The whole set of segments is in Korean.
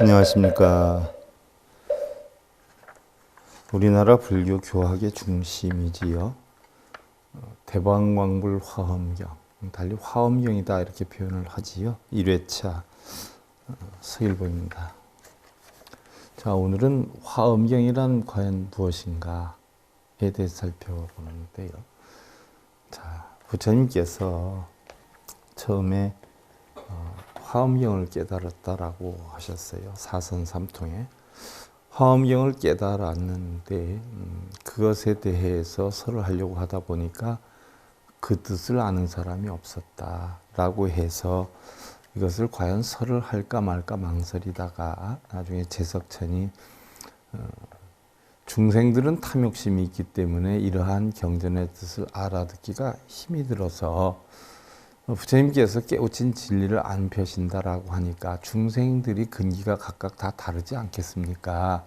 안녕하십니까. 우리나라 불교 교학의 중심이지요. 대방광불 화엄경, 달리 화엄경이다 이렇게 표현을 하지요. 1회차 서일보입니다. 자, 오늘은 화엄경이란 과연 무엇인가에 대해서 살펴보는데요. 자, 부처님께서 처음에 화엄경을 깨달았다라고 하셨어요. 사선삼통에. 화엄경을 깨달았는데 그것에 대해서 설을 하려고 하다 보니까 그 뜻을 아는 사람이 없었다라고 해서 이것을 과연 설을 할까 말까 망설이다가 나중에 제석천이 중생들은 탐욕심이 있기 때문에 이러한 경전의 뜻을 알아듣기가 힘이 들어서 부처님께서 깨우친 진리를 안 펴신다라고 하니까 중생들이 근기가 각각 다 다르지 않겠습니까?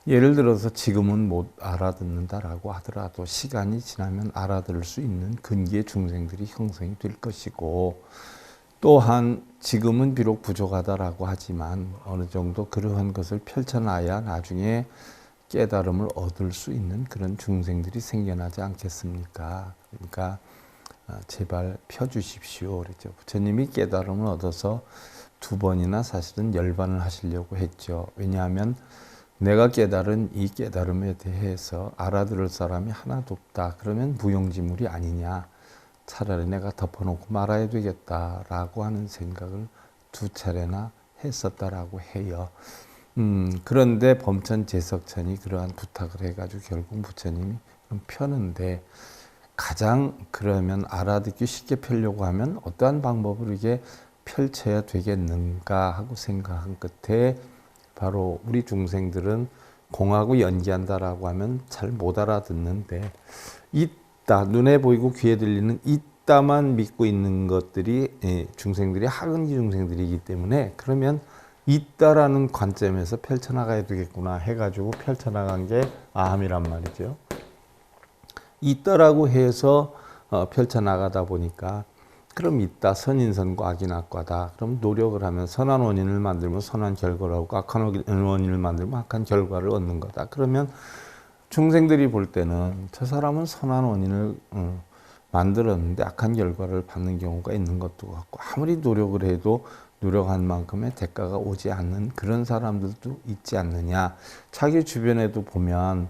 예를 들어서 지금은 못 알아듣는다라고 하더라도 시간이 지나면 알아들을 수 있는 근기의 중생들이 형성이 될 것이고, 또한 지금은 비록 부족하다라고 하지만 어느 정도 그러한 것을 펼쳐놔야 나중에 깨달음을 얻을 수 있는 그런 중생들이 생겨나지 않겠습니까? 그러니까 제발 펴주십시오. 그랬죠. 부처님이 깨달음을 얻어서 2번이나 사실은 10번을 하시려고 했죠. 왜냐하면 내가 깨달은 이 깨달음에 대해서 알아들을 사람이 하나도 없다. 그러면 무용지물이 아니냐. 차라리 내가 덮어놓고 말아야 되겠다라고 하는 생각을 2차례나 했었다라고 해요. 그런데 범천 제석천이 그러한 부탁을 해가지고 결국 부처님이 펴는데, 가장 그러면 알아듣기 쉽게 펴려고 하면 어떠한 방법으로 이게 펼쳐야 되겠는가 하고 생각한 끝에 바로 우리 중생들은 공하고 연기한다라고 하면 잘 못 알아듣는데, 있다, 눈에 보이고 귀에 들리는 있다만 믿고 있는 것들이 중생들이 하근기 중생들이기 때문에 그러면 있다라는 관점에서 펼쳐나가야 되겠구나 해가지고 펼쳐나간 게 아함이란 말이죠. 있다라고 해서 펼쳐나가다 보니까 그럼 있다, 선인선과 악인악과다. 그럼 노력을 하면 선한 원인을 만들면 선한 결과를 하고 악한 원인을 만들면 악한 결과를 얻는 거다. 그러면 중생들이 볼 때는 저 사람은 선한 원인을 만들었는데 악한 결과를 받는 경우가 있는 것도 같고, 아무리 노력을 해도 노력한 만큼의 대가가 오지 않는 그런 사람들도 있지 않느냐. 자기 주변에도 보면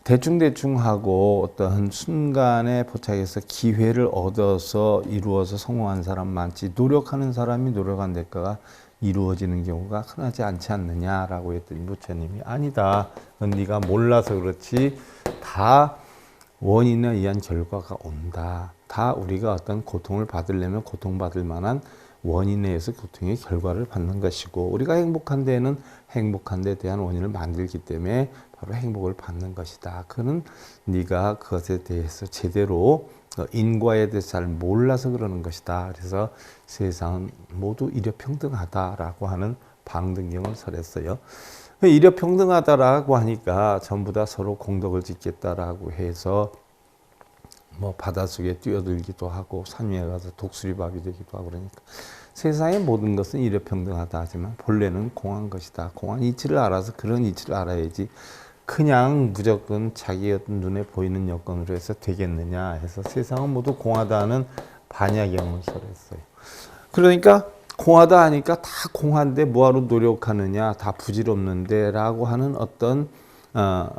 대충대충 하고 어떤 순간에 포착해서 기회를 얻어서 이루어서 성공한 사람 많지, 노력하는 사람이 노력한 대가가 이루어지는 경우가 흔하지 않지 않느냐라고 했더니 부처님이 아니다. 그건 네가 몰라서 그렇지. 다 원인에 의한 결과가 온다. 다 우리가 어떤 고통을 받으려면 고통받을 만한 원인에 의해서 고통의 결과를 받는 것이고, 우리가 행복한 데에는 행복한 데 대한 원인을 만들기 때문에 바로 행복을 받는 것이다. 그는 네가 그것에 대해서 제대로 인과에 대해서 잘 몰라서 그러는 것이다. 그래서 세상은 모두 일여평등하다라고 하는 방등경을 설했어요. 일여평등하다라고 하니까 전부 다 서로 공덕을 짓겠다라고 해서 뭐 바닷속에 뛰어들기도 하고 산 위에 가서 독수리밥이 되기도 하고, 그러니까 세상의 모든 것은 일여평등하다 하지만 본래는 공한 것이다. 공한 이치를 알아서 그런 이치를 알아야지 그냥 무조건 자기 어떤 눈에 보이는 여건으로 해서 되겠느냐 해서 세상은 모두 공하다는 반야경을 설했어요. 그러니까 공하다 하니까 다 공한데 뭐하러 노력하느냐, 다 부질없는데 라고 하는 어떤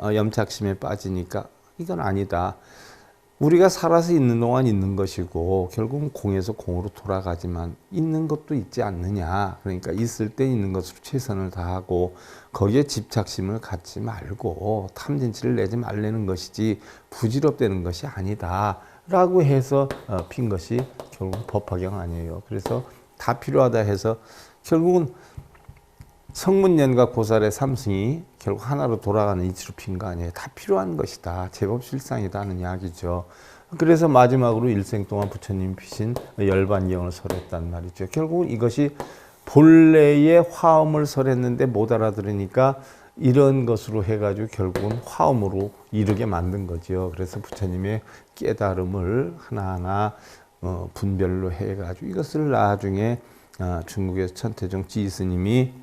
염착심에 빠지니까 이건 아니다. 우리가 살아서 있는 동안 있는 것이고 결국은 공에서 공으로 돌아가지만 있는 것도 있지 않느냐. 그러니까 있을 때 있는 것으로 최선을 다하고 거기에 집착심을 갖지 말고 탐진치를 내지 말라는 것이지 부질없다는 것이 아니다 라고 해서 핀 것이 결국 법화경 아니에요. 그래서 다 필요하다 해서 결국은 성문년과 고살의 삼승이 결국 하나로 돌아가는 이치로 핀 거 아니에요. 다 필요한 것이다. 제법 실상이다 하는 이야기죠. 그래서 마지막으로 일생 동안 부처님 피신 열반경을 설했단 말이죠. 결국은 이것이 본래의 화엄을 설했는데 못 알아들으니까 이런 것으로 해가지고 결국은 화엄으로 이르게 만든 거죠. 그래서 부처님의 깨달음을 하나하나 분별로 해가지고 이것을 나중에 중국의 천태종 지스님이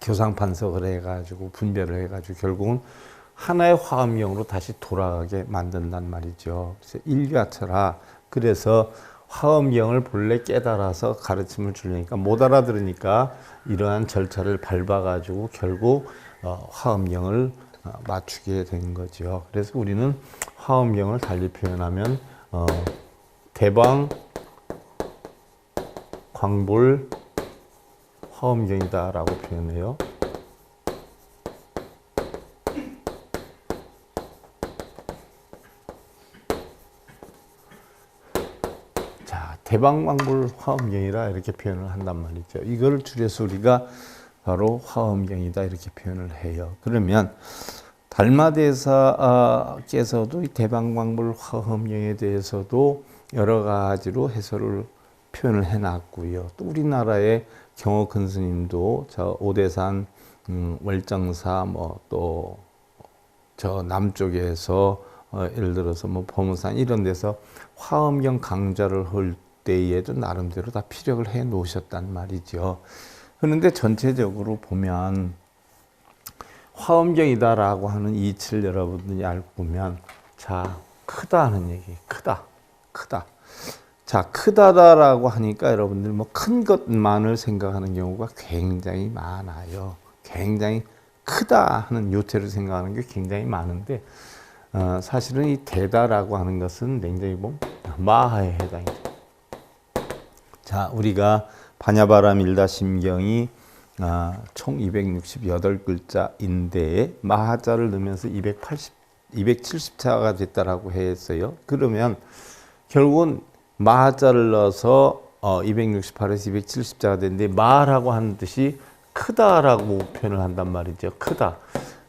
교상판석을 해가지고 분별을 해가지고 결국은 하나의 화엄경으로 다시 돌아가게 만든단 말이죠. 그래서 일가처라. 그래서 화엄경을 본래 깨달아서 가르침을 주려니까 못 알아들으니까 이러한 절차를 밟아가지고 결국 화엄경을 맞추게 된 거죠. 그래서 우리는 화엄경을 달리 표현하면 대방 광볼 화엄경이다라고 표현해요. 자, 대방광볼 화엄경이라 이렇게 표현을 한단 말이죠. 이거를 줄여서 우리가 바로 화엄경이다 이렇게 표현을 해요. 그러면 달마대사께서도 이 대방광볼 화엄경에 대해서도 여러 가지로 해설을 표현을 해놨고요. 또 우리나라의 경호 큰 스님도 저 오대산 월정사 뭐 또 저 남쪽에서 예를 들어서 뭐 범우산 이런 데서 화엄경 강좌를 할 때에도 나름대로 다 피력을 해 놓으셨단 말이죠. 그런데 전체적으로 보면 화엄경이다라고 하는 이치를 여러분들이 알고 보면 자 크다 하는 얘기 크다. 자 크다라고 하니까 여러분들 뭐 큰 것만을 생각하는 경우가 굉장히 많아요. 굉장히 크다 하는 요체를 생각하는 게 굉장히 많은데 사실은 이 대다라고 하는 것은 굉장히 뭐 마하에 해당이 돼요. 자 우리가 반야바람 일다심경이 총 268글자인데 마하자를 넣으면서 270자가 됐다라고 했어요. 그러면 결국은 마하자를 넣어서 268에서 270자가 됐는데 마하라고 하는 뜻이 크다라고 표현을 한단 말이죠. 크다.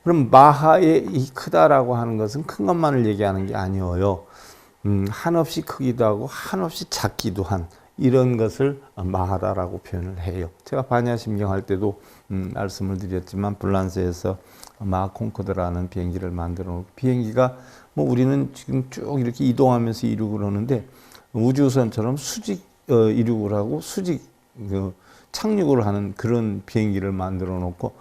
그럼 마하의 이 크다라고 하는 것은 큰 것만을 얘기하는 게 아니에요. 한없이 크기도 하고 한없이 작기도 한 이런 것을 마하다라고 표현을 해요. 제가 반야심경 할 때도 말씀을 드렸지만 불란서에서 마하콩코드라는 비행기를 만들어 놓고 비행기가 뭐 우리는 지금 쭉 이렇게 이동하면서 이륙을 하는데 우주선처럼 수직 이륙을 하고 수직 착륙을 하는 그런 비행기를 만들어 놓고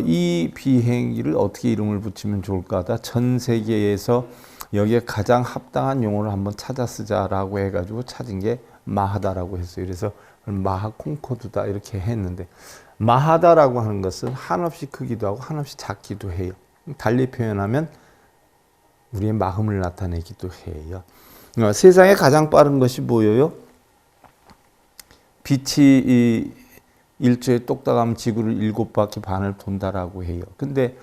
이 비행기를 어떻게 이름을 붙이면 좋을까 하다 전 세계에서 여기에 가장 합당한 용어를 한번 찾아 쓰자라고 해가지고 찾은 게 마하다라고 했어요. 그래서 마하 콩코드다 이렇게 했는데 마하다라고 하는 것은 한없이 크기도 하고 한없이 작기도 해요. 달리 표현하면 우리의 마음을 나타내기도 해요. 세상에 가장 빠른 것이 뭐예요? 빛이 일주에 똑딱하면 지구를 7바퀴 반을 돈다라고 해요. 근데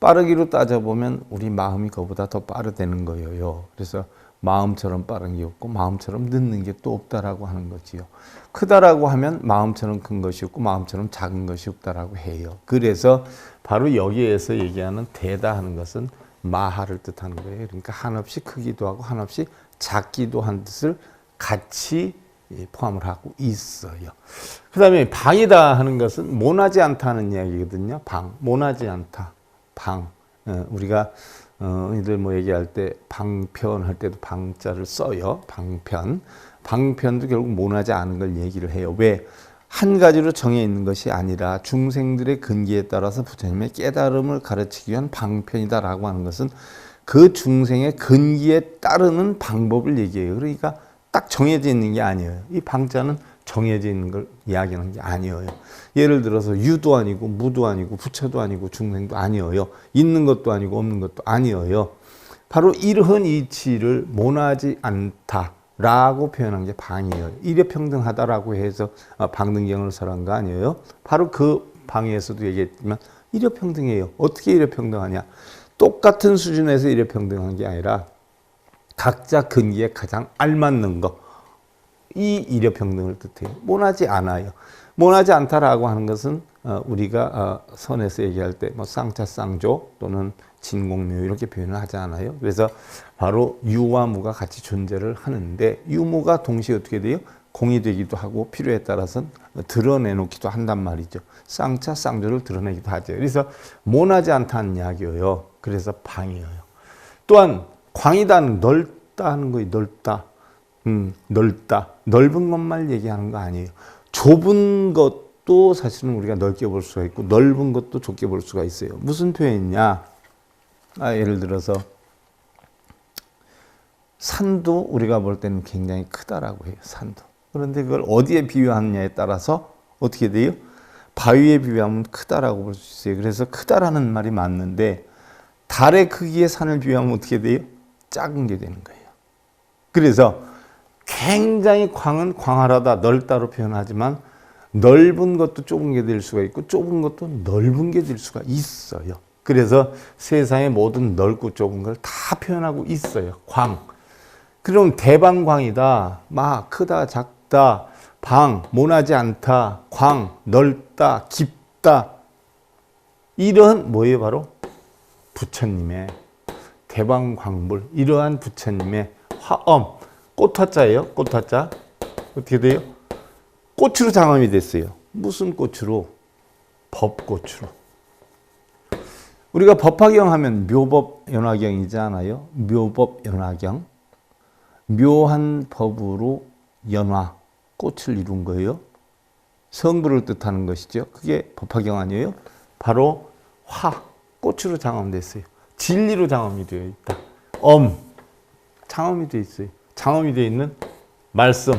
빠르기로 따져보면 우리 마음이 그보다 더 빠르다는 거예요. 그래서 마음처럼 빠른 게 없고 마음처럼 늦는 게 또 없다라고 하는 거지요. 크다라고 하면 마음처럼 큰 것이 없고 마음처럼 작은 것이 없다라고 해요. 그래서 바로 여기에서 얘기하는 대다 하는 것은 마하를 뜻하는 거예요. 그러니까 한없이 크기도 하고 한없이 작기도 한 뜻을 같이 포함을 하고 있어요. 그 다음에 방이다 하는 것은 모나지 않다는 이야기거든요. 모나지 않다. 우리가 이들 뭐 얘기할 때 방편 할 때도 방자를 써요. 방편도 결국 모나지 않은 걸 얘기를 해요. 왜? 한 가지로 정해 있는 것이 아니라 중생들의 근기에 따라서 부처님의 깨달음을 가르치기 위한 방편이다라고 하는 것은 그 중생의 근기에 따르는 방법을 얘기해요. 그러니까 딱 정해져 있는 게 아니에요. 이 방자는 정해져 있는 걸 이야기하는 게 아니에요. 예를 들어서 유도 아니고 무도 아니고 부처도 아니고 중생도 아니에요. 있는 것도 아니고 없는 것도 아니에요. 바로 이러한 이치를 모나지 않다라고 표현한 게 방이에요. 일여평등하다라고 해서 방등경을 설한 거 아니에요. 바로 그 방에서도 얘기했지만 일여평등해요. 어떻게 일여평등하냐. 똑같은 수준에서 일여평등한 게 아니라 각자 근기에 가장 알맞는 거. 이 일여평등을 뜻해요. 모나지 않아요. 모나지 않다라고 하는 것은 우리가 선에서 얘기할 때 뭐 쌍차쌍조 또는 진공묘 이렇게 표현을 하지 않아요. 그래서 바로 유와 무가 같이 존재를 하는데 유무가 동시에 어떻게 돼요? 공이 되기도 하고 필요에 따라서는 드러내놓기도 한단 말이죠. 쌍차쌍조를 드러내기도 하죠. 그래서 모나지 않다는 이야기예요. 그래서 방이에요. 또한 광이다는 넓다 하는 거예요. 넓다. 넓은 것만 얘기하는 거 아니에요. 좁은 것 또 사실은 우리가 넓게 볼 수가 있고 넓은 것도 좁게 볼 수가 있어요. 무슨 표현이냐? 예를 들어서 산도 우리가 볼 때는 굉장히 크다라고 해요. 산도. 그런데 그걸 어디에 비유하느냐에 따라서 어떻게 돼요? 바위에 비유하면 크다라고 볼 수 있어요. 그래서 크다라는 말이 맞는데 달의 크기의 산을 비유하면 어떻게 돼요? 작은 게 되는 거예요. 그래서 굉장히 광은 광활하다, 넓다로 표현하지만 넓은 것도 좁은 게 될 수가 있고 좁은 것도 넓은 게 될 수가 있어요. 그래서 세상의 모든 넓고 좁은 걸 다 표현하고 있어요. 광. 그럼 대방광이다. 막 크다, 작다, 방, 모나지 않다, 광, 넓다, 깊다. 이런 뭐예요? 바로 부처님의 대방광불. 이러한 부처님의 화엄. 꽃화자예요. 꽃화자. 어떻게 돼요? 꽃으로 장엄이 됐어요. 무슨 꽃으로? 법꽃으로. 우리가 법화경 하면 묘법연화경이지 않아요? 묘법연화경. 묘한 법으로 연화, 꽃을 이룬 거예요. 성부를 뜻하는 것이죠. 그게 법화경 아니에요? 바로 화, 꽃으로 장엄됐어요. 진리로 장엄이 되어 있다. 장엄이 되어 있어요. 장엄이 되어 있는 말씀.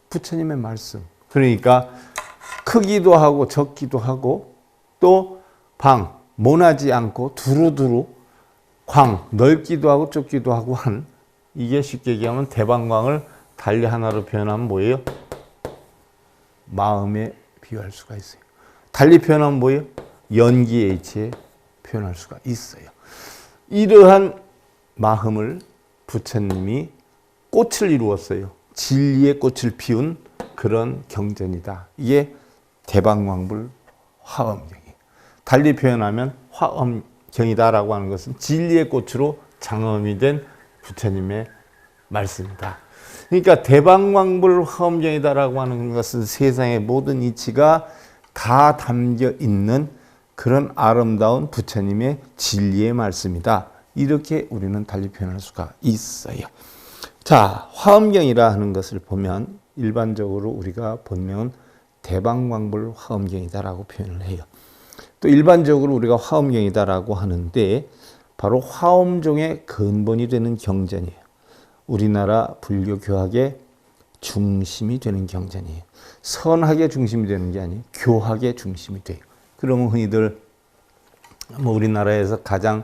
부처님의 말씀. 그러니까 크기도 하고 적기도 하고 또 방, 모나지 않고 두루두루 광, 넓기도 하고 좁기도 하고 한 이게 쉽게 얘기하면 대방광을 달리 하나로 표현하면 뭐예요? 마음에 비유할 수가 있어요. 달리 표현하면 뭐예요? 연기의 이치에 표현할 수가 있어요. 이러한 마음을 부처님이 꽃을 이루었어요. 진리의 꽃을 피운 그런 경전이다. 이게 대방광불 화엄경이에요. 달리 표현하면 화엄경이다라고 하는 것은 진리의 꽃으로 장엄이 된 부처님의 말씀이다. 그러니까 대방광불 화엄경이다라고 하는 것은 세상의 모든 이치가 다 담겨 있는 그런 아름다운 부처님의 진리의 말씀이다. 이렇게 우리는 달리 표현할 수가 있어요. 자, 화엄경이라 하는 것을 보면 일반적으로 우리가 본명은 대방광불 화엄경이다라고 표현을 해요. 또 일반적으로 우리가 화엄경이다라고 하는데 바로 화엄종의 근본이 되는 경전이에요. 우리나라 불교 교학의 중심이 되는 경전이에요. 선학의 중심이 되는 게 아니에요. 교학의 중심이 돼요. 그러면 흔히들 우리나라에서 가장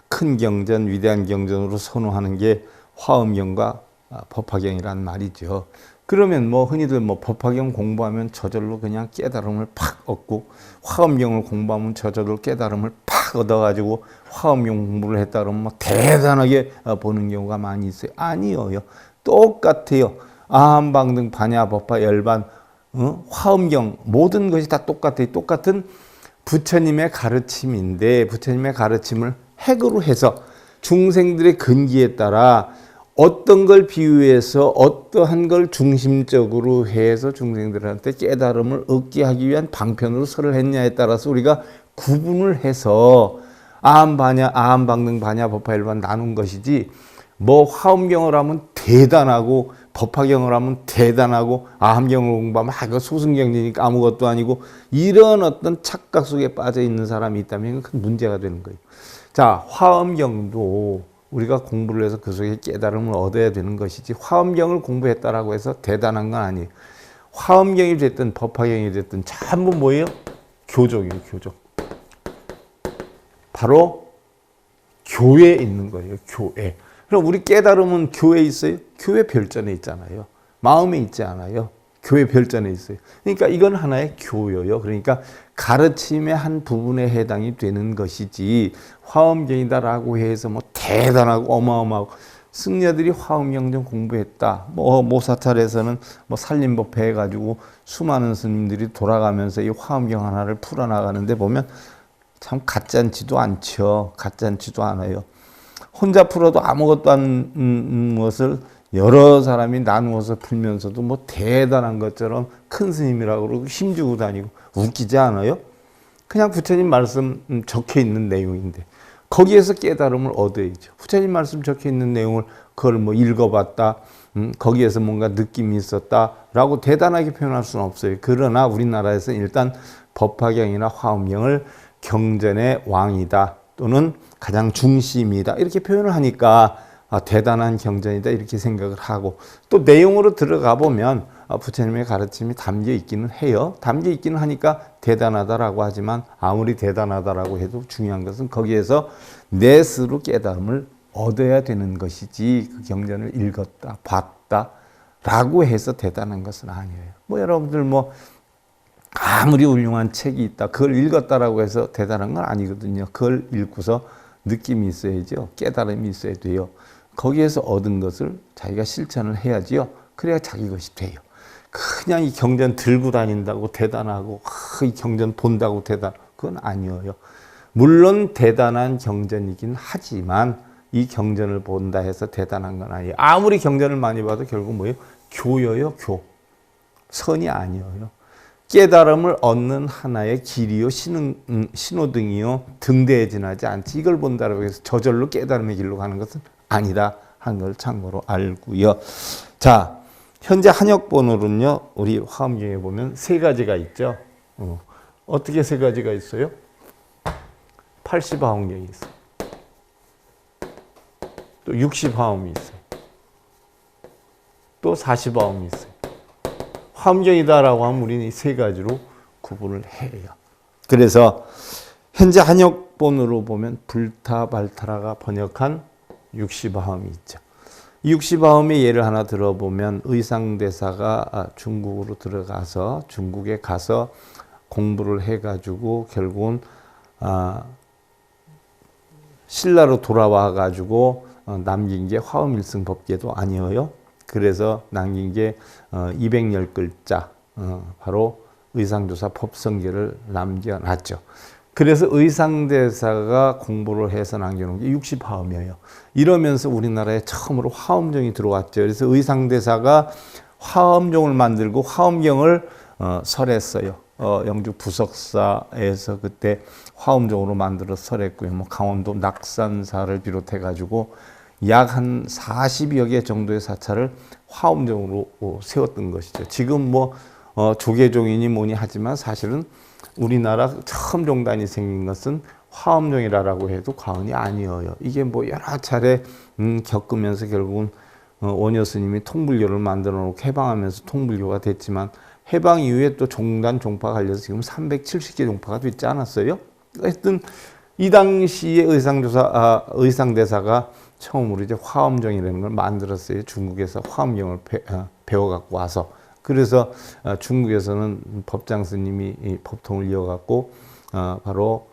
큰 경전, 위대한 경전으로 선호하는 게 화엄경과 법화경이란 말이죠. 그러면 흔히들 법화경 공부하면 저절로 그냥 깨달음을 팍 얻고 화엄경을 공부하면 저절로 깨달음을 팍 얻어가지고 화엄경 공부를 했다 그러면 대단하게 보는 경우가 많이 있어요. 아니에요. 똑같아요. 아함방등 반야 법화 열반 화엄경 모든 것이 다 똑같아요. 똑같은 부처님의 가르침인데 부처님의 가르침을 핵으로 해서 중생들의 근기에 따라 어떤 걸 비유해서 어떠한 걸 중심적으로 해서 중생들한테 깨달음을 얻게 하기 위한 방편으로 설을 했냐에 따라서 우리가 구분을 해서 아함반야, 아함방능 반야 법화일반 나눈 것이지 화엄경을 하면 대단하고 법화경을 하면 대단하고 아함경을 공부하면 이거 소승경리니까 아무것도 아니고 이런 어떤 착각 속에 빠져 있는 사람이 있다면 큰 문제가 되는 거예요. 자, 화엄경도 우리가 공부를 해서 그 속에 깨달음을 얻어야 되는 것이지 화엄경을 공부했다라고 해서 대단한 건 아니에요. 화엄경이 됐든 법화경이 됐든 전부 뭐예요? 교족이에요. 교족. 바로 교회에 있는 거예요. 교회. 그럼 우리 깨달음은 교회에 있어요? 교회 별전에 있잖아요. 마음에 있지 않아요. 교회 별전에 있어요. 그러니까 이건 하나의 교요요. 그러니까 가르침의 한 부분에 해당이 되는 것이지 화엄경이다라고 해서 대단하고 어마어마하고 승려들이 화엄경 좀 공부했다. 모사찰에서는 살림법회 해가지고 수많은 스님들이 돌아가면서 이 화엄경 하나를 풀어나가는데 보면 참 가짠지도 않죠. 가짠지도 않아요. 혼자 풀어도 아무것도 안 것을 여러 사람이 나누어서 풀면서도 대단한 것처럼 큰 스님이라고 그러고 힘주고 다니고 웃기지 않아요? 그냥 부처님 말씀 적혀 있는 내용인데 거기에서 깨달음을 얻어야죠. 부처님 말씀 적혀 있는 내용을 그걸 뭐 읽어봤다, 거기에서 뭔가 느낌이 있었다라고 대단하게 표현할 수는 없어요. 그러나 우리나라에서 일단 법화경이나 화엄경을 경전의 왕이다 또는 가장 중심이다 이렇게 표현을 하니까 대단한 경전이다 이렇게 생각을 하고, 또 내용으로 들어가 보면 부처님의 가르침이 담겨 있기는 해요. 담겨 있기는 하니까 대단하다라고 하지만, 아무리 대단하다라고 해도 중요한 것은 거기에서 내 스스로 깨달음을 얻어야 되는 것이지, 그 경전을 읽었다 봤다 라고 해서 대단한 것은 아니에요. 뭐 여러분들 뭐 아무리 훌륭한 책이 있다, 그걸 읽었다라고 해서 대단한 건 아니거든요. 그걸 읽고서 느낌이 있어야죠. 깨달음이 있어야 돼요. 거기에서 얻은 것을 자기가 실천을 해야지요. 그래야 자기 것이 돼요. 그냥 이 경전 들고 다닌다고 대단하고, 이 경전 본다고 대단, 그건 아니에요. 물론 대단한 경전이긴 하지만 이 경전을 본다 해서 대단한 건 아니에요. 아무리 경전을 많이 봐도 결국 뭐예요? 교여요, 교. 선이 아니에요. 깨달음을 얻는 하나의 길이요, 신호등이요, 등대에 지나지 않지. 이걸 본다고 해서 저절로 깨달음의 길로 가는 것은 아니다 한 걸 참고로 알고요. 자, 현재 한역본으로는요, 우리 화엄경에 보면 세 가지가 있죠. 어떻게 세 가지가 있어요? 80화엄경이 있어요. 또 60화엄이 있어요. 또 40화엄이 있어요. 화엄경이다라고 하면 우리는 이 세 가지로 구분을 해요. 그래서 현재 한역본으로 보면 불타발타라가 번역한 60화엄이 있죠. 60화엄의 예를 하나 들어보면, 의상대사가 중국으로 들어가서 중국에 가서 공부를 해가지고 결국은 신라로 돌아와가지고 남긴 게 화엄일승법계도 아니에요. 그래서 남긴 게 210글자, 바로 의상조사 법성계를 남겨놨죠. 그래서 의상대사가 공부를 해서 남겨놓은 게 60화엄이에요. 이러면서 우리나라에 처음으로 화엄종이 들어왔죠. 그래서 의상대사가 화엄종을 만들고 화엄경을 설했어요. 영주 부석사에서 그때 화엄종으로 만들어 설했고요. 뭐 강원도 낙산사를 비롯해가지고 약 한 40여 개 정도의 사찰을 화엄종으로 세웠던 것이죠. 지금 뭐 조계종이니 뭐니 하지만 사실은 우리나라 처음 종단이 생긴 것은 화엄종이라고 해도 과언이 아니에요. 이게 뭐 여러 차례 겪으면서 결국은 원효 스님이 통불교를 만들어 놓고 해방하면서 통불교가 됐지만, 해방 이후에 또 종단 종파가 갈려서 지금 370개 종파가 됐지 않았어요? 하여튼 이 당시에 의상대사가 처음으로 이제 화엄종이라는 걸 만들었어요. 중국에서 화엄경을 배워갖고 와서. 그래서 중국에서는 법장 스님이 이 법통을 이어갖고 바로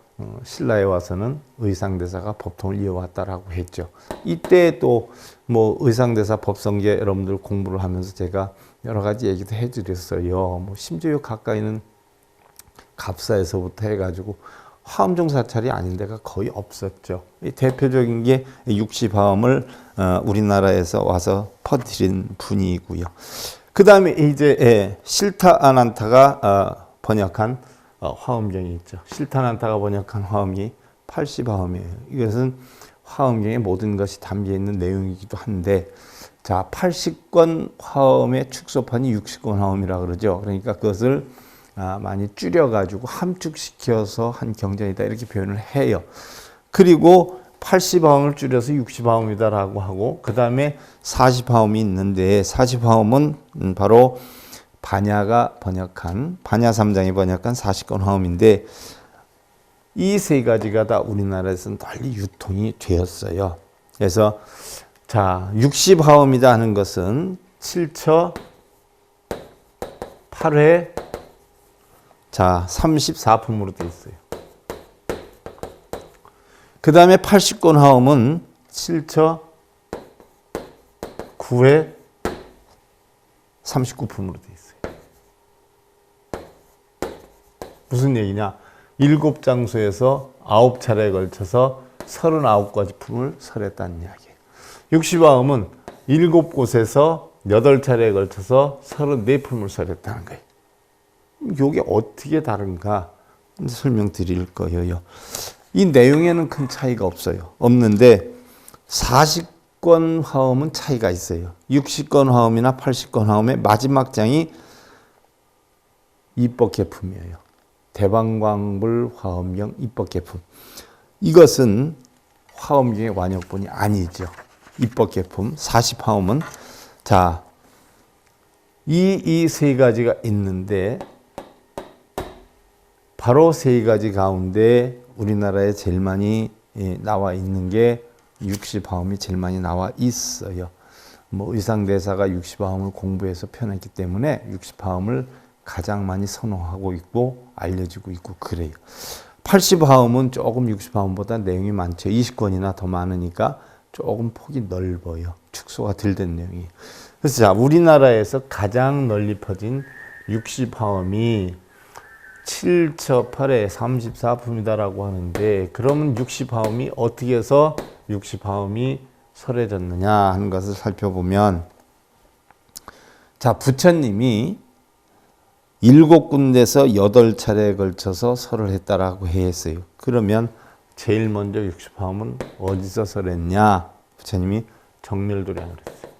신라에 와서는 의상대사가 법통을 이어왔다라고 했죠. 이때 또 뭐 의상대사 법성계 여러분들 공부를 하면서 제가 여러 가지 얘기도 해드렸어요. 뭐 심지어 가까이는 갑사에서부터 해가지고 화엄종 사찰이 아닌 데가 거의 없었죠. 이 대표적인 게 60화엄을 우리나라에서 와서 퍼뜨린 분이고요. 그 다음에 이제 실타아난타가 번역한 화엄경이 있죠. 실타아난타가 번역한 화엄이 80화엄이에요. 이것은 화엄경의 모든 것이 담겨 있는 내용이기도 한데, 자, 80권 화엄의 축소판이 60권 화엄이라 그러죠. 그러니까 그것을 많이 줄여가지고 함축시켜서 한 경전이다 이렇게 표현을 해요. 그리고 80화엄을 줄여서 60화엄이다라고 하고, 그 다음에 40화엄이 있는데, 40화엄은 바로 반야가 번역한, 반야 삼장이 번역한 40권 화엄인데, 이 세 가지가 다 우리나라에서는 널리 유통이 되었어요. 그래서 자, 60화엄이다 하는 것은 7처 8회 자 34품으로 되어 있어요. 그 다음에 80권 화엄은 7처 9회 39품으로 되어 있어요. 무슨 얘기냐? 7장소에서 9차례에 걸쳐서 39가지 품을 설했다는 이야기예요. 60화엄은 7곳에서 8차례에 걸쳐서 34품을 설했다는 거예요. 이게 어떻게 다른가 설명드릴 거예요. 이 내용에는 큰 차이가 없어요. 없는데 40권 화엄은 차이가 있어요. 60권 화엄이나 80권 화엄의 마지막 장이 입법개품이에요. 대방광불 화엄경 입법개품. 이것은 화엄경의 완역본이 아니죠. 입법개품 40화엄은 자, 이 세 가지가 있는데 바로 세 가지 가운데 우리나라에 제일 많이 나와 있는 게 60화엄이 제일 많이 나와 있어요. 뭐 의상대사가 60화엄을 공부해서 표현했기 때문에 60화엄을 가장 많이 선호하고 있고 알려지고 있고 그래요. 80화엄은 조금 60화엄보다 내용이 많죠. 20권이나 더 많으니까 조금 폭이 넓어요. 축소가 덜 된 내용이. 그래서 자, 우리나라에서 가장 널리 퍼진 60화엄이 7처 8회 34품이다라고 하는데 그러면 60화엄이 어떻게 해서 60화엄이 설해졌느냐 하는 것을 살펴보면 자, 부처님이 7군데서 8차례에 걸쳐서 설을 했다라고 했어요. 그러면 제일 먼저 60화엄은 어디서 설했냐? 부처님이 정멸도량을 했어요.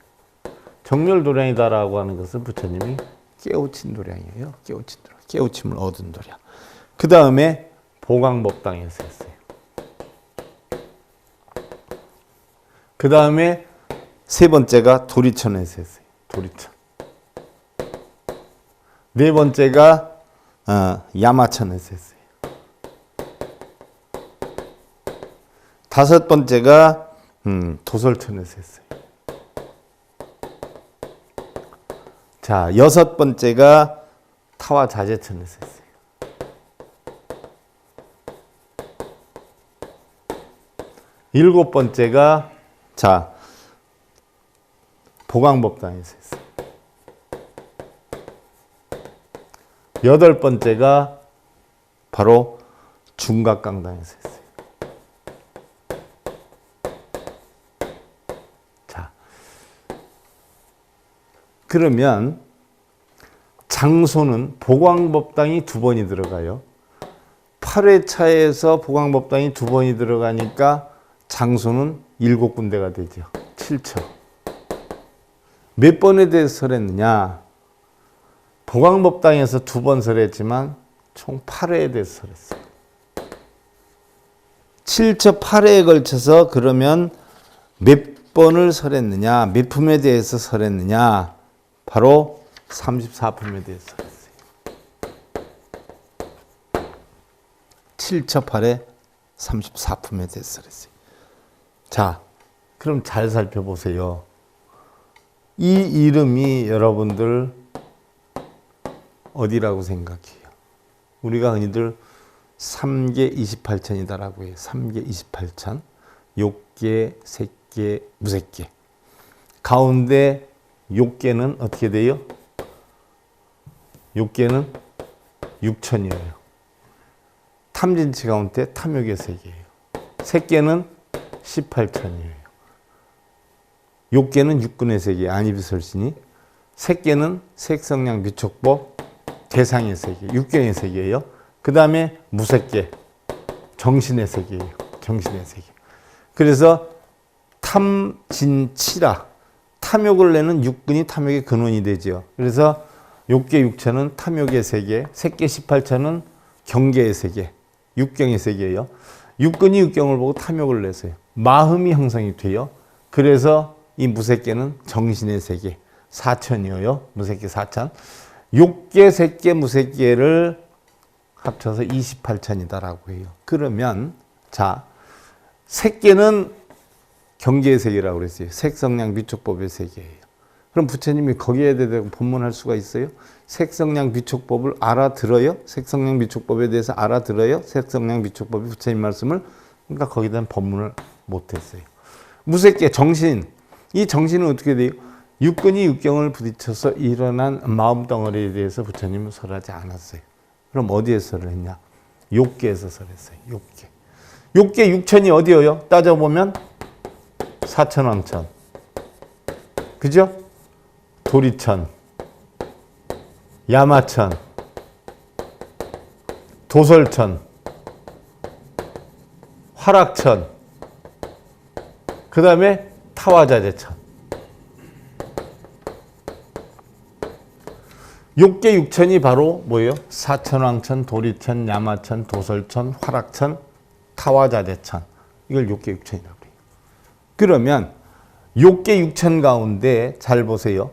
정멸도량이다라고 하는 것은 부처님이 깨우친 도량이에요. 깨우친 도량. 깨우침을 얻은 도량. 그 다음에 보광법당에서 했어요. 그 다음에 세 번째가 도리천에서 했어요. 도리천. 네 번째가 야마천에서 했어요. 다섯 번째가 도솔천에서 했어요. 자, 여섯 번째가 타와자재천에서 했어요. 일곱 번째가 자, 보광법당에서 했어요. 여덟 번째가 바로 중각강당에서 했어요. 자, 그러면 장소는 보광법당이 2번이 들어가요. 8회차에서 보광법당이 2번이 들어가니까 장소는 7군데가 되죠. 7처. 몇 번에 대해서 설했느냐? 보광법당에서 2번 설했지만 총 8회에 대해서 설했어요. 7처 8회에 걸쳐서 그러면 몇 번을 설했느냐? 몇 품에 대해서 설했느냐? 바로 34품에 대해서 설했어요. 7처 8회 34품에 대해서 설했어요. 자, 그럼 잘 살펴보세요. 이 이름이 여러분들 어디라고 생각해요? 우리가 흔히들 3개 28천이다라고 해요. 3개 28천. 욕계, 색계, 무색계. 가운데 욕계는 어떻게 돼요? 욕계는 6천이에요. 탐진치 가운데 탐욕의 세계예요. 색계는 18천이에요. 욕계는 육근의 세계, 안이비설신이. 색계는 색성량 미촉법, 대상의 세계, 육경의 세계예요. 그 다음에 무색계, 정신의 세계예요. 정신의 세계. 그래서 탐진치라, 탐욕을 내는 육근이 탐욕의 근원이 되죠. 그래서 욕계 6천은 탐욕의 세계, 색계 18천은 경계의 세계, 육경의 세계예요. 육근이 육경을 보고 탐욕을 내세요. 마음이 형성이 돼요. 그래서 이 무색계는 정신의 세계 4천이에요. 무색계 4천. 욕계, 색계, 무색계를 합쳐서 28천이다라고 해요. 그러면 자, 색계는 경계의 세계라고 그랬어요. 색성량 미촉법의 세계예요. 그럼 부처님이 거기에 대해서 본문할 수가 있어요? 색성량 미촉법을 알아들어요? 색성량 미촉법에 대해서 알아들어요? 색성량 미촉법이 부처님 말씀을 그러니까 거기에 대한 법문을 못했어요. 무색계 정신, 이 정신은 어떻게 돼요? 육근이 육경을 부딪혀서 일어난 마음덩어리에 대해서 부처님은 설하지 않았어요. 그럼 어디에서 설을 했냐? 욕계에서 설했어요. 욕계. 욕계 6천이 어디예요? 따져보면 사천왕천, 그죠? 도리천, 야마천, 도솔천, 화락천, 그 다음에 타화자재천. 욕계 육천이 바로 뭐예요? 사천왕천, 도리천, 야마천, 도설천, 화락천, 타화자재천. 이걸 욕계 육천이라고 해요. 그러면 욕계 육천 가운데 잘 보세요.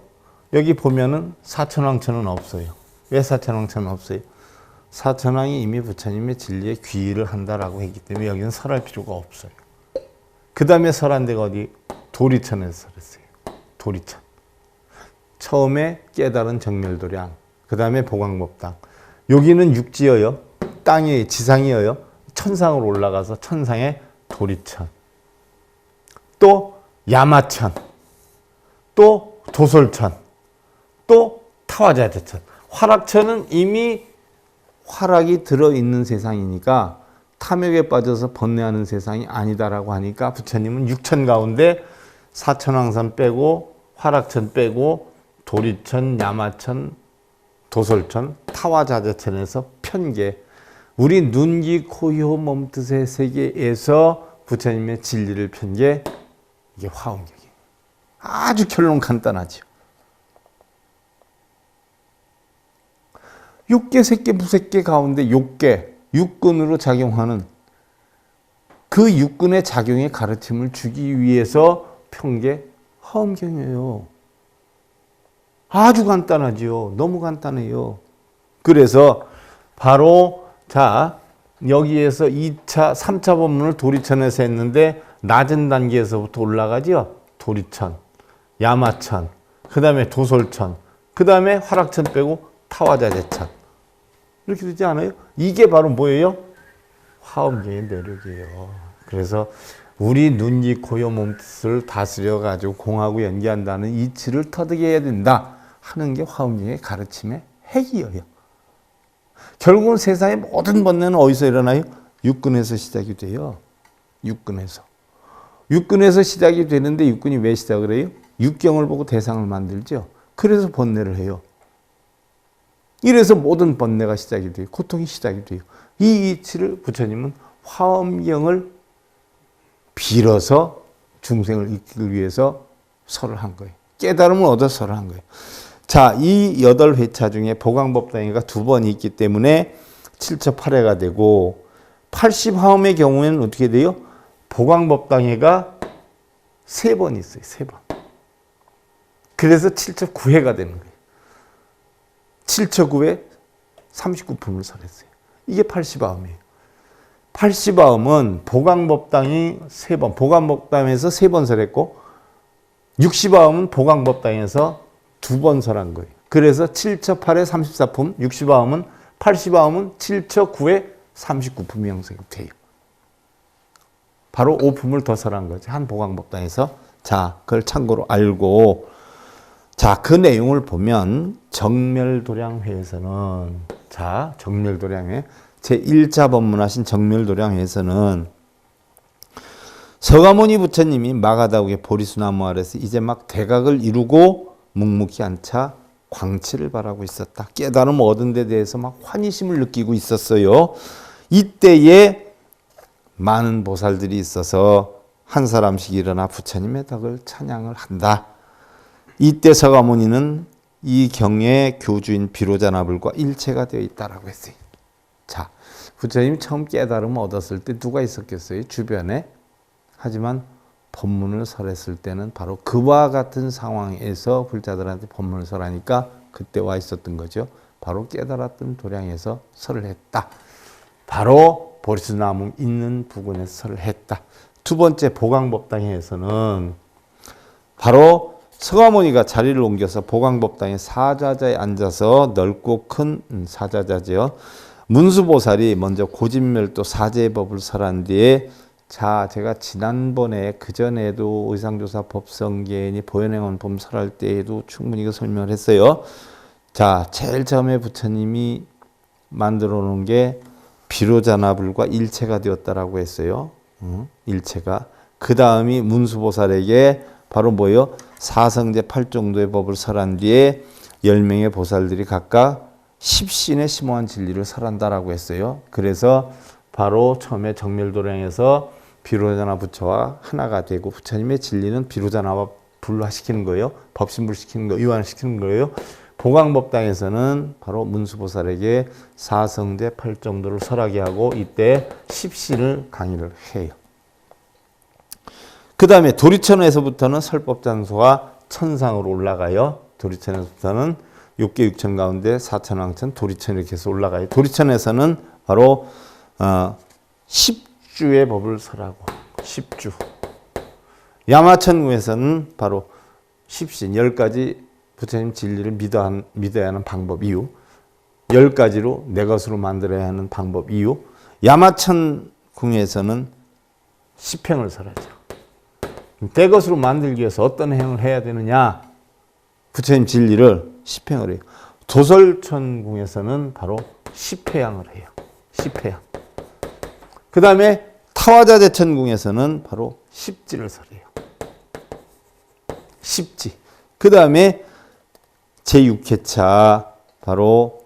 여기 보면은 사천왕천은 없어요. 왜 사천왕천은 없어요? 사천왕이 이미 부처님의 진리에 귀의를 한다라고 했기 때문에 여기는 설할 필요가 없어요. 그 다음에 설한 데가 어디? 도리천에서 설했어요. 도리천. 처음에 깨달은 정멸도량, 그 다음에 보광법당. 여기는 육지여요. 땅이 지상이여요. 천상으로 올라가서 천상의 도리천. 또 야마천. 또 도솔천. 또 타화자재천. 화락천은 이미 화락이 들어있는 세상이니까 탐욕에 빠져서 번뇌하는 세상이 아니다라고 하니까 부처님은 육천 가운데 사천왕산 빼고 화락천 빼고 도리천, 야마천, 도솔천, 타화자재천에서 편계, 우리 눈, 귀, 코, 혀, 몸뜻의 세계에서 부처님의 진리를 편계, 이게 화엄경이에요. 아주 결론 간단하죠. 육계, 색계, 무색계 가운데 욕계, 육근으로 작용하는 그 육근의 작용의 가르침을 주기 위해서 편계 화엄경이에요. 아주 간단하지요. 너무 간단해요. 그래서 바로 자 여기에서 2차, 3차 법문을 도리천에서 했는데 낮은 단계에서부터 올라가죠. 도리천, 야마천, 그 다음에 도솔천, 그 다음에 화락천 빼고 타화자재천. 이렇게 되지 않아요? 이게 바로 뭐예요? 화엄경의 내력이에요. 그래서 우리 눈, 귀, 코, 혀, 몸뜻을 다스려가지고 공하고 연기한다는 이치를 터득해야 해야 된다 하는 게 화엄경의 가르침의 핵이에요. 결국은 세상의 모든 번뇌는 어디서 일어나요? 육근에서 시작이 돼요. 육근에서. 육근에서 시작이 되는데 육근이 왜 시작을 해요? 육경을 보고 대상을 만들죠. 그래서 번뇌를 해요. 이래서 모든 번뇌가 시작이 돼요. 고통이 시작이 돼요. 이 이치를 부처님은 화엄경을 빌어서 중생을 이끌기 위해서 설을 한 거예요. 깨달음을 얻어서 설을 한 거예요. 자, 이 8회차 중에 보광법당회가 2번이 있기 때문에 7처 8회가 되고 80화엄의 경우에는 어떻게 돼요? 보광법당회가 3번 있어요. 3번. 그래서 7처 9회가 되는 거예요. 7처 9회 39품을 설했어요. 이게 80화엄이에요. 80화엄은 보광법당이 3번, 보광법당에서 3번 설했고 60화엄은 보광법당에서 2번 설한 거예요. 그래서 7처 8회 34품, 60화엄은 80화엄은 7처 9회 39품이 형성이 돼요. 바로 5품을 더 설한 거죠. 한 보광법당에서. 자, 그걸 참고로 알고 자, 그 내용을 보면 정멸도량회에서는 자, 정멸도량회 제1자 법문하신 정멸도량회에서는 서가모니 부처님이 마가다국의 보리수나무 아래서 이제 막 대각을 이루고 묵묵히 앉아 광치를 바라고 있었다. 깨달음 얻은 데 대해서 막 환희심을 느끼고 있었어요. 이때에 많은 보살들이 있어서 한 사람씩 일어나 부처님의 덕을 찬양을 한다. 이때 서가모니는 이 경의 교주인 비로자나불과 일체가 되어 있다라고 했어요. 자, 부처님이 처음 깨달음을 얻었을 때 누가 있었겠어요? 주변에. 하지만 법문을 설했을 때는 바로 그와 같은 상황에서 불자들한테 법문을 설하니까 그때 와 있었던 거죠. 바로 깨달았던 도량에서 설을 했다. 바로 보리수나무 있는 부근에서 설을 했다. 두 번째 보광법당에서는 바로 서가모니가 자리를 옮겨서 보광법당의 사자자에 앉아서 넓고 큰 사자자죠. 문수보살이 먼저 고진멸도 사제법을 설한 뒤에 자, 제가 지난번에 그전에도 의상조사 법성계니 보현행원 법 설할 때에도 충분히 설명을 했어요. 자, 제일 처음에 부처님이 만들어 놓은 게 비로자나불과 일체가 되었다라고 했어요. 일체가. 그 다음이 문수보살에게 바로 뭐예요? 사성제 8정도의 법을 설한 뒤에 10명의 보살들이 각각 10신의 심오한 진리를 설한다라고 했어요. 그래서 바로 처음에 정멸도량에서 비로자나 부처와 하나가 되고 부처님의 진리는 비로자나와 불화시키는 거예요. 법신불시키는 거, 이완시키는 거예요. 보광법당에서는 바로 문수보살에게 사성제 8정도를 설하게 하고 이때 십신을 강의를 해요. 그 다음에 도리천에서부터는 설법장소가 천상으로 올라가요. 도리천에서부터는 6개 6천 가운데 4천왕천 도리천 이렇게 해서 올라가요. 도리천에서는 바로 10주의 법을 설하고 10주. 야마천궁에서는 바로 십신 10가지 부처님 진리를 믿어야 하는 방법 이유, 10가지로 내 것으로 만들어야 하는 방법 이유, 야마천궁에서는 10행을 설하죠. 내 것으로 만들기 위해서 어떤 행을 해야 되느냐? 부처님 진리를 10행을 해요. 도솔천궁에서는 바로 10회양을 해요. 10회양. 그 다음에 타화자재천궁에서는 바로 10지를 설해요. 10지. 그 다음에 제6회차 바로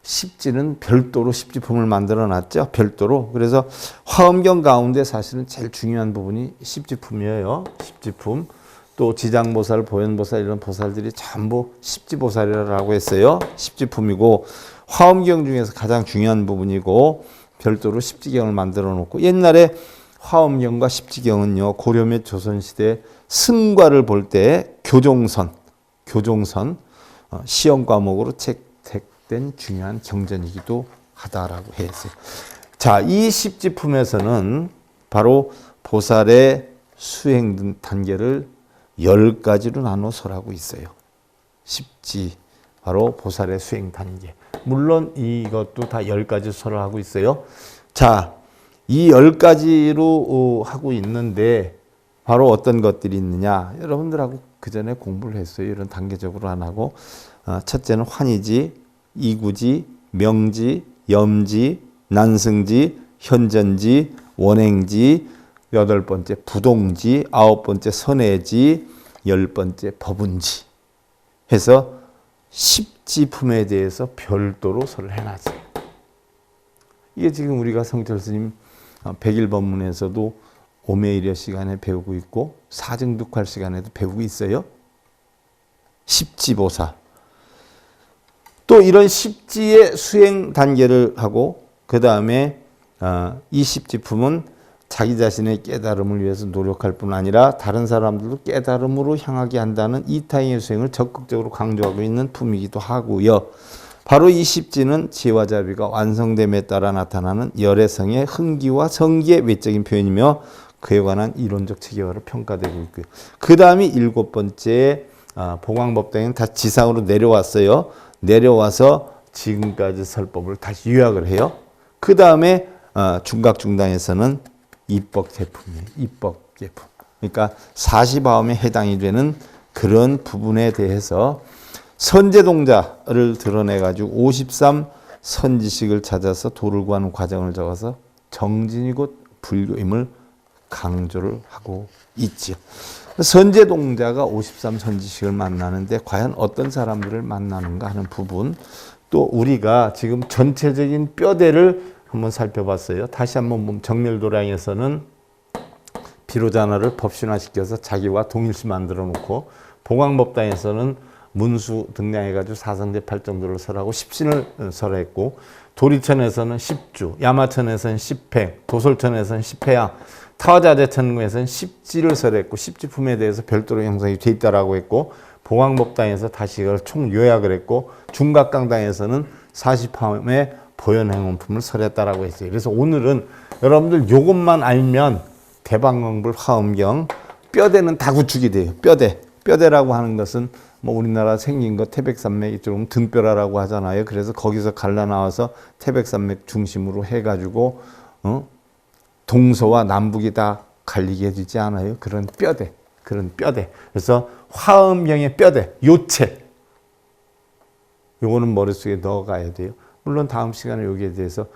10지는 별도로 10지품을 만들어 놨죠. 별도로. 그래서 화엄경 가운데 사실은 제일 중요한 부분이 10지품이에요. 10지품. 또 지장보살, 보현보살 이런 보살들이 전부 10지보살이라고 했어요. 10지품이고 화엄경 중에서 가장 중요한 부분이고 별도로 10지경을 만들어 놓고 옛날에 화엄경과 10지경은요. 고려 및 조선시대 승과를 볼 때 교종선 시험 과목으로 채택된 중요한 경전이기도 하다라고 했어요. 자, 이 10지품에서는 바로 보살의 수행 단계를 10가지로 나눠 설하고 있어요. 10지 바로 보살의 수행 단계. 물론 이것도 다 10가지 설을 하고 있어요. 자, 이 10가지로 하고 있는데 바로 어떤 것들이 있느냐. 여러분들하고 그 전에 공부를 했어요. 이런 단계적으로 안 하고. 첫째는 환희지, 이구지, 명지, 염지, 난승지, 현전지, 원행지, 8번째 부동지, 9번째 선해지, 10번째 법운지 해서 10지품에 대해서 별도로 설을 해놨어요. 이게 지금 우리가 성철 스님 100일법문에서도 오매일여 시간에 배우고 있고 사증득활 시간에도 배우고 있어요. 10지보살. 또 이런 10지의 수행 단계를 하고 그 다음에 이 10지품은 자기 자신의 깨달음을 위해서 노력할 뿐 아니라 다른 사람들도 깨달음으로 향하게 한다는 이타행의 수행을 적극적으로 강조하고 있는 품이기도 하고요. 바로 이 10지는 지와자비가 완성됨에 따라 나타나는 열애성의 흥기와 성기의 외적인 표현이며 그에 관한 이론적 체계화로 평가되고 있고요. 그 다음이 7번째 보광법당은 다시 지상으로 내려왔어요. 내려와서 지금까지 설법을 다시 요약을 해요. 그 다음에 중각중당에서는 입법 제품이에요. 입법 제품. 그러니까 40아음에 해당이 되는 그런 부분에 대해서 선제동자를 드러내가지고 53 선지식을 찾아서 도를 구하는 과정을 적어서 정진이 곧 불교임을 강조를 하고 있지요. 선제동자가 53 선지식을 만나는데 과연 어떤 사람들을 만나는가 하는 부분, 또 우리가 지금 전체적인 뼈대를 한번 살펴봤어요. 다시 한번 보면 정렬도량에서는 비로자나를 법신화시켜서 자기와 동일시 만들어 놓고, 보광법당에서는 문수 등량해가지고 사성제 8정도를 설하고 십신을 설했고, 도리천에서는 10주, 야마천에서는 10행, 도솔천에서는 10회양, 타화자재천궁에서는 10지를 설했고 10지품에 대해서 별도로 형성이 돼 있다라고 했고, 보광법당에서 다시 이걸 총 요약을 했고, 중각강당에서는 40화음의 보현행원품을 설했다라고 했어요. 그래서 오늘은 여러분들 요것만 알면 대방광불 화엄경 뼈대는 다 구축이 돼요. 뼈대라고 하는 것은 뭐 우리나라 생긴 거 태백산맥 이쪽은 등뼈라고 하잖아요. 그래서 거기서 갈라 나와서 태백산맥 중심으로 해가지고 동서와 남북이 다 갈리게 되지 않아요. 그런 뼈대. 그래서 화엄경의 뼈대, 요체. 요거는 머릿속에 넣어가야 돼요. 물론 다음 시간에 여기에 대해서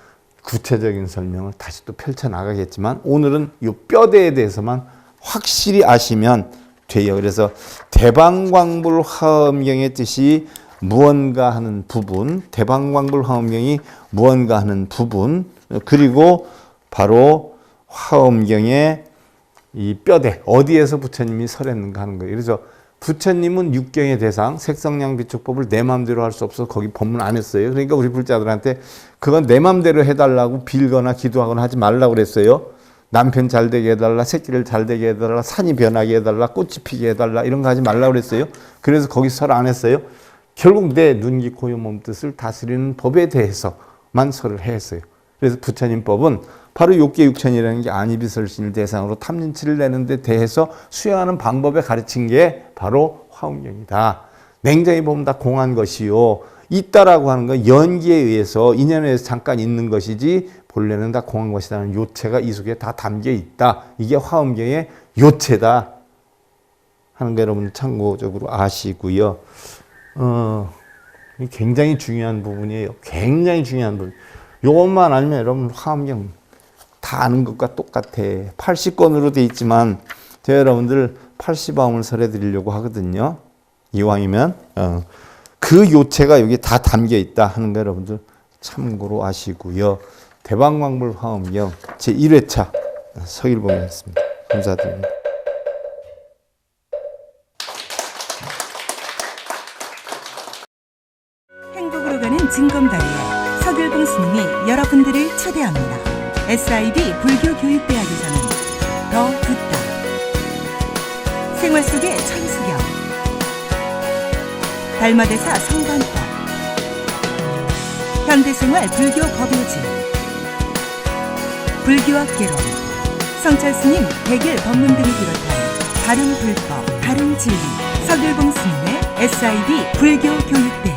구체적인 설명을 다시 또 펼쳐나가겠지만 오늘은 이 뼈대에 대해서만 확실히 아시면 돼요. 그래서 대방광불 화엄경의 뜻이 무언가 하는 부분, 대방광불 화엄경이 무언가 하는 부분, 그리고 바로 화엄경의 이 뼈대 어디에서 부처님이 설했는가 하는 거예요. 그래서 부처님은 육경의 대상 색성량비축법을 내 마음대로 할 수 없어서 거기 법문 안 했어요. 그러니까 우리 불자들한테 그건 내 마음대로 해달라고 빌거나 기도하거나 하지 말라고 그랬어요. 남편 잘 되게 해달라, 새끼를 잘 되게 해달라, 산이 변하게 해달라, 꽃이 피게 해달라 이런 거 하지 말라고 그랬어요. 그래서 거기 설 안 했어요. 결국 내 눈, 귀, 코, 몸, 뜻을 다스리는 법에 대해서만 설을 했어요. 그래서 부처님 법은 바로 욕계 육천이라는 게 안이비설신을 대상으로 탐진치를 내는 데 대해서 수행하는 방법에 가르친 게 바로 화엄경이다. 냉정히 보면 다 공한 것이요. 있다라고 하는 건 연기에 의해서 인연에 의해서 잠깐 있는 것이지 본래는 다 공한 것이라는 요체가 이 속에 다 담겨 있다. 이게 화엄경의 요체다 하는 거 여러분 참고적으로 아시고요. 굉장히 중요한 부분이에요. 굉장히 중요한 부분. 요것만 알면 여러분 화엄경 다 아는 것과 똑같아. 80권으로 돼 있지만 제가 여러분들 80화음을 설해 드리려고 하거든요. 이왕이면 그 요체가 여기 다 담겨 있다 하는 거 여러분들 참고로 아시고요. 대방광불 화엄경 제1회차 서일봉이었습니다. 감사드립니다. 행복으로 가는 징검다리에 서길봉 스님이 여러분들을 초대합니다. SIB 불교교육대학에서는 더 듣다, 생활 속의 천수경, 달마대사 성관법, 현대생활 불교 법요지, 불교학개론, 성찰스님 백일 법문 등을 비롯한 다른 불법, 다른 진리, 서길봉 스님의 SIB 불교교육대학